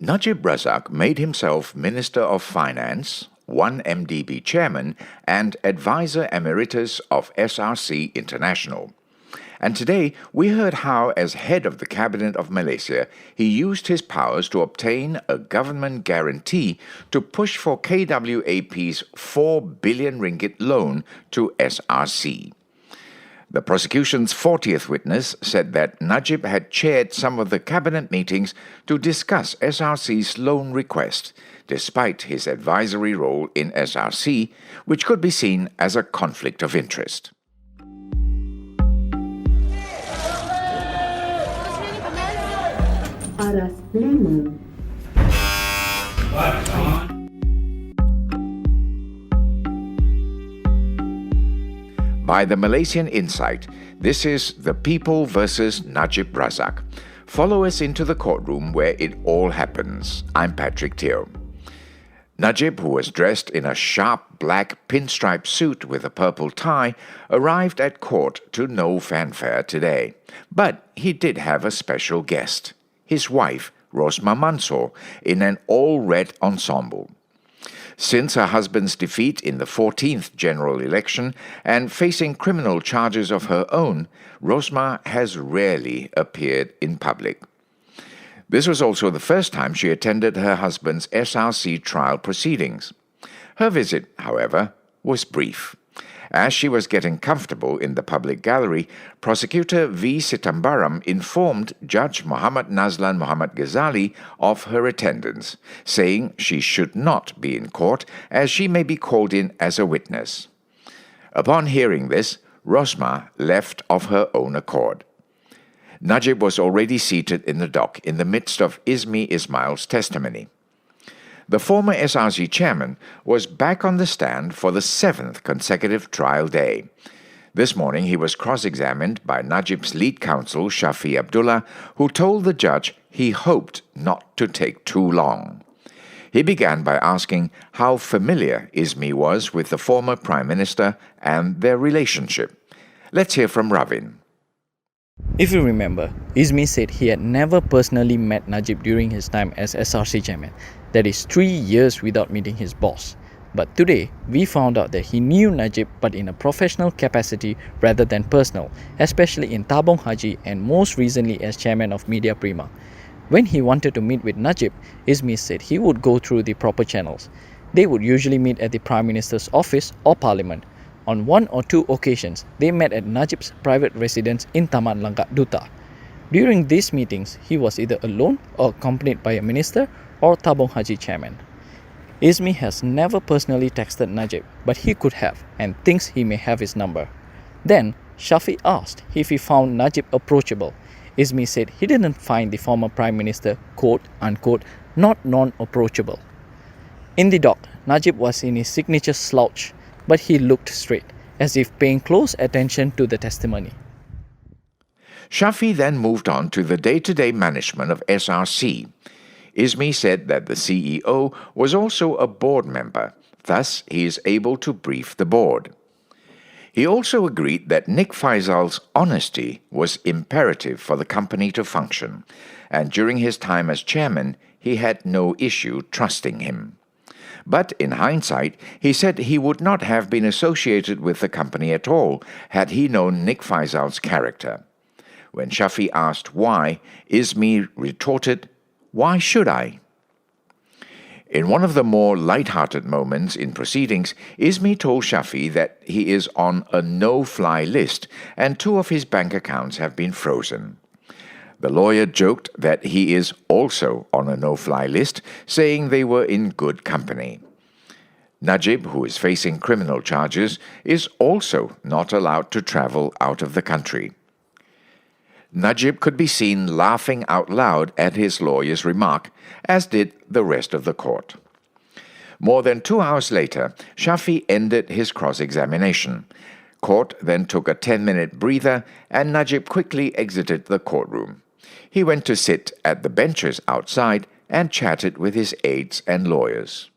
Najib Razak made himself Minister of Finance, 1MDB Chairman, and Advisor Emeritus of SRC International. And today, we heard how, as head of the Cabinet of Malaysia, he used his powers to obtain a government guarantee to push for KWAP's 4 billion ringgit loan to SRC. The prosecution's 40th witness said that Najib had chaired some of the cabinet meetings to discuss SRC's loan request, despite his advisory role in SRC, which could be seen as a conflict of interest. Aras Pleno. By the Malaysian Insight, this is The People versus Najib Razak. Follow us into the courtroom where it all happens. I'm Patrick Teo. Najib, who was dressed in a sharp black pinstripe suit with a purple tie, arrived at court to no fanfare today. But he did have a special guest, his wife, Rosmah Mansor, in an all-red ensemble. Since her husband's defeat in the 14th general election and facing criminal charges of her own, Rosmah has rarely appeared in public. This was also the first time she attended her husband's SRC trial proceedings. Her visit, however, was brief. As she was getting comfortable in the public gallery, Prosecutor V. Sitambaram informed Judge Muhammad Nazlan Muhammad Ghazali of her attendance, saying she should not be in court as she may be called in as a witness. Upon hearing this, Rosmah left of her own accord. Najib was already seated in the dock in the midst of Izmi Ismail's testimony. The former SRC chairman was back on the stand for the 7th consecutive trial day. This morning he was cross-examined by Najib's lead counsel Shafi Abdullah, who told the judge he hoped not to take too long. He began by asking how familiar Izmi was with the former Prime Minister and their relationship. Let's hear from Ravin. If you remember, Izmi said he had never personally met Najib during his time as SRC chairman. That is 3 years without meeting his boss. But today, we found out that he knew Najib but in a professional capacity rather than personal, especially in Tabung Haji and most recently as chairman of Media Prima. When he wanted to meet with Najib, Izmi said he would go through the proper channels. They would usually meet at the Prime Minister's office or Parliament. On 1 or 2 occasions, they met at Najib's private residence in Taman Langkat Duta. During these meetings, he was either alone or accompanied by a minister or Tabung Haji chairman. Izmi has never personally texted Najib, but he could have and thinks he may have his number. Then, Shafi asked if he found Najib approachable. Izmi said he didn't find the former Prime Minister, quote-unquote, not non-approachable. In the dock, Najib was in his signature slouch, but he looked straight, as if paying close attention to the testimony. Shafi then moved on to the day-to-day management of SRC. Izmi said that the CEO was also a board member, thus he is able to brief the board. He also agreed that Nik Faisal's honesty was imperative for the company to function, and during his time as chairman, he had no issue trusting him. But in hindsight, he said he would not have been associated with the company at all had he known Nik Faisal's character. When Shafi asked why, Izmi retorted, "Why should I?" In one of the more light-hearted moments in proceedings, Izmi told Shafi that he is on a no-fly list and 2 of his bank accounts have been frozen. The lawyer joked that he is also on a no-fly list, saying they were in good company. Najib, who is facing criminal charges, is also not allowed to travel out of the country. Najib could be seen laughing out loud at his lawyer's remark, as did the rest of the court. More than 2 hours later, Shafi ended his cross-examination. Court then took a 10-minute breather and Najib quickly exited the courtroom. He went to sit at the benches outside and chatted with his aides and lawyers.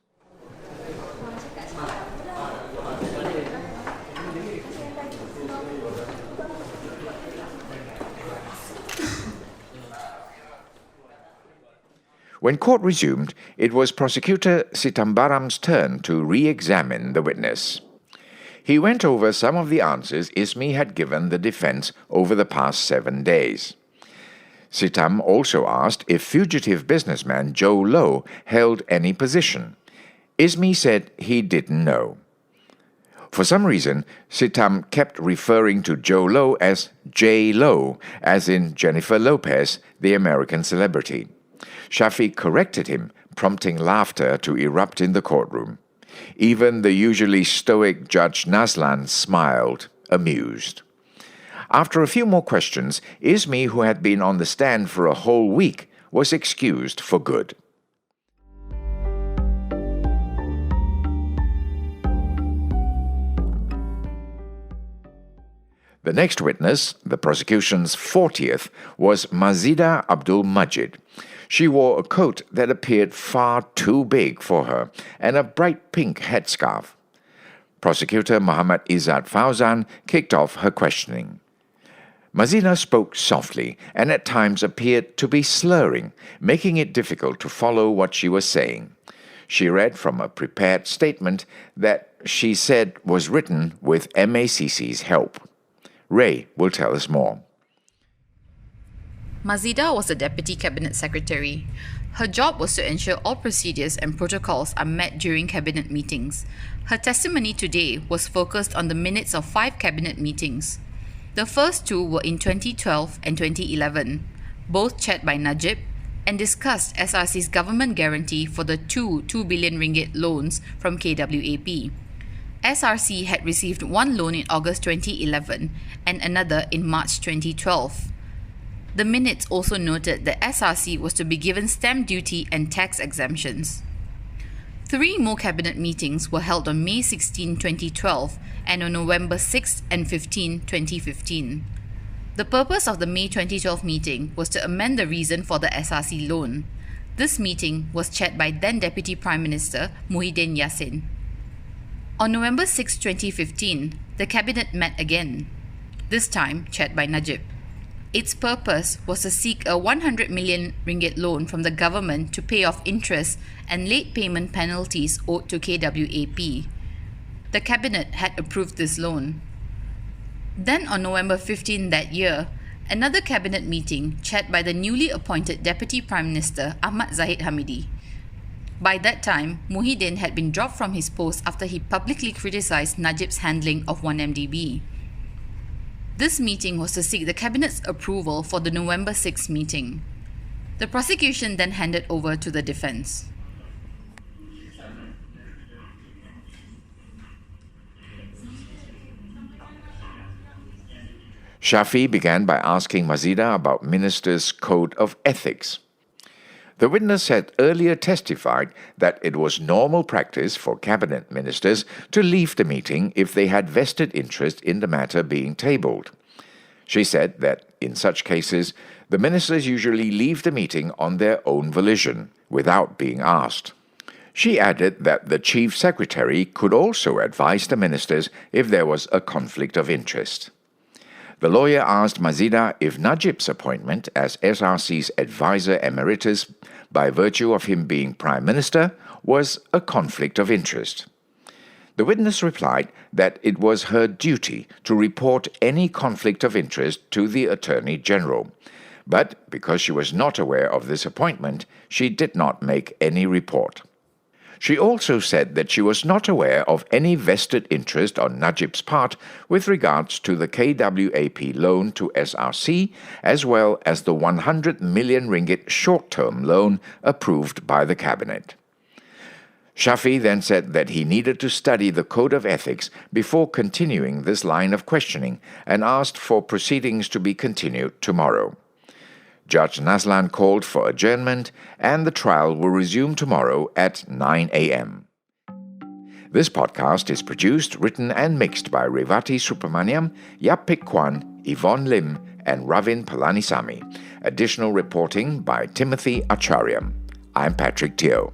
When court resumed, it was Prosecutor Sitambaram's turn to re-examine the witness. He went over some of the answers Ismi had given the defense over the past 7 days. Sitam also asked if fugitive businessman Joe Low held any position. Ismi said he didn't know. For some reason, Sitam kept referring to Joe Low as J. Low, as in Jennifer Lopez, the American celebrity. Shafi corrected him, prompting laughter to erupt in the courtroom. Even the usually stoic Judge Nazlan smiled, amused. After a few more questions, Ismi, who had been on the stand for a whole week, was excused for good. The next witness, the prosecution's 40th, was Mazida Abdul Majid. She wore a coat that appeared far too big for her and a bright pink headscarf. Prosecutor Muhammad Izzat Fauzan kicked off her questioning. Mazida spoke softly and at times appeared to be slurring, making it difficult to follow what she was saying. She read from a prepared statement that she said was written with MACC's help. Ray will tell us more. Mazida was a Deputy Cabinet Secretary. Her job was to ensure all procedures and protocols are met during Cabinet meetings. Her testimony today was focused on the minutes of 5 Cabinet meetings. The first 2 were in 2012 and 2011, both chaired by Najib, and discussed SRC's government guarantee for the 2 billion ringgit loans from KWAP. SRC had received one loan in August 2011 and another in March 2012. The minutes also noted that SRC was to be given stamp duty and tax exemptions. 3 more cabinet meetings were held on May 16, 2012 and on November 6 and 15, 2015. The purpose of the May 2012 meeting was to amend the reason for the SRC loan. This meeting was chaired by then Deputy Prime Minister Muhyiddin Yassin. On November 6, 2015, the Cabinet met again, this time chaired by Najib. Its purpose was to seek a 100 million ringgit loan from the government to pay off interest and late payment penalties owed to KWAP. The Cabinet had approved this loan. Then on November 15 that year, another Cabinet meeting chaired by the newly appointed Deputy Prime Minister Ahmad Zahid Hamidi. By that time, Muhyiddin had been dropped from his post after he publicly criticised Najib's handling of 1MDB. This meeting was to seek the Cabinet's approval for the November 6 meeting. The prosecution then handed over to the defence. Shafi began by asking Mazida about Minister's Code of Ethics. The witness had earlier testified that it was normal practice for cabinet ministers to leave the meeting if they had vested interest in the matter being tabled. She said that in such cases, the ministers usually leave the meeting on their own volition, without being asked. She added that the Chief Secretary could also advise the ministers if there was a conflict of interest. The lawyer asked Mazida if Najib's appointment as SRC's advisor emeritus, by virtue of him being Prime Minister, was a conflict of interest. The witness replied that it was her duty to report any conflict of interest to the Attorney General, but because she was not aware of this appointment, she did not make any report. She also said that she was not aware of any vested interest on Najib's part with regards to the KWAP loan to SRC, as well as the 100 million ringgit short-term loan approved by the Cabinet. Shafi then said that he needed to study the Code of Ethics before continuing this line of questioning and asked for proceedings to be continued tomorrow. Judge Nazlan called for adjournment and the trial will resume tomorrow at 9 a.m. This podcast is produced, written and mixed by Revati Subramaniam, Yapik Kwan, Yvonne Lim and Ravin Palanisamy. Additional reporting by Timothy Acharyam. I'm Patrick Teo.